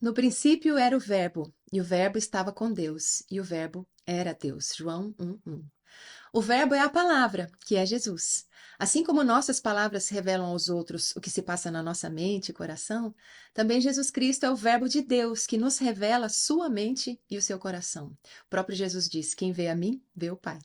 No princípio era o Verbo, e o Verbo estava com Deus, e o Verbo era Deus. João 1:1. O Verbo é a palavra, que é Jesus. Assim como nossas palavras revelam aos outros o que se passa na nossa mente e coração, também Jesus Cristo é o Verbo de Deus, que nos revela sua mente e o seu coração. O próprio Jesus diz: Quem vê a mim, vê o Pai.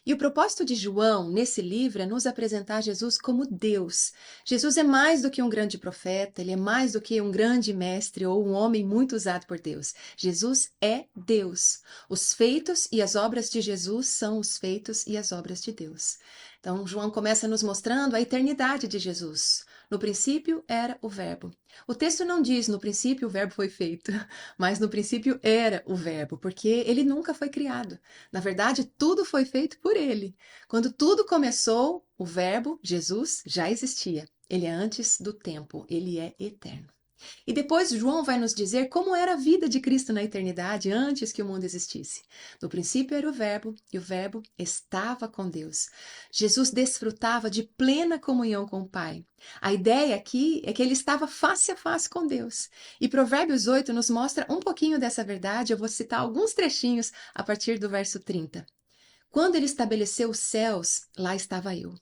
E o propósito de João, nesse livro, é nos apresentar Jesus como Deus. Jesus é mais do que um grande profeta, ele é mais do que um grande mestre ou um homem muito usado por Deus. Jesus é Deus. Os feitos e as obras de Jesus são os feitos e as obras de Deus. Então, João começa nos mostrando a eternidade de Jesus. No princípio era o Verbo. O texto não diz no princípio o Verbo foi feito, mas no princípio era o Verbo, porque ele nunca foi criado. Na verdade, tudo foi feito por ele. Quando tudo começou, o Verbo, Jesus, já existia. Ele é antes do tempo, ele é eterno. E depois João vai nos dizer como era a vida de Cristo na eternidade antes que o mundo existisse. No princípio era o Verbo, e o Verbo estava com Deus. Jesus desfrutava de plena comunhão com o Pai. A ideia aqui é que ele estava face a face com Deus. E Provérbios 8 nos mostra um pouquinho dessa verdade. Eu vou citar alguns trechinhos a partir do verso 30. Quando ele estabeleceu os céus, lá estava eu.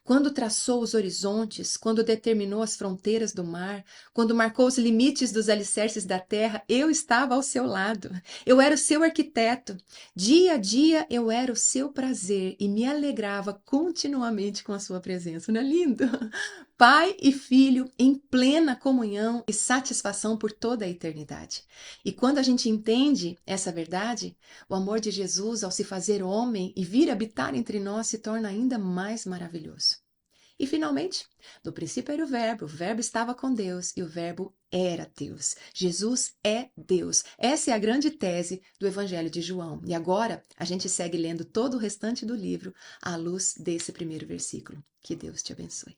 Quando traçou os horizontes, quando determinou as fronteiras do mar, quando marcou os limites dos alicerces da terra, eu estava ao seu lado. Eu era o seu arquiteto. Dia a dia eu era o seu prazer e me alegrava continuamente com a sua presença. Não é lindo? Pai e filho em plena comunhão e satisfação por toda a eternidade. E quando a gente entende essa verdade, o amor de Jesus ao se fazer homem e vir habitar entre nós se torna ainda mais maravilhoso. E finalmente, no princípio era o Verbo estava com Deus e o Verbo era Deus. Jesus é Deus. Essa é a grande tese do Evangelho de João. E agora a gente segue lendo todo o restante do livro à luz desse primeiro versículo. Que Deus te abençoe.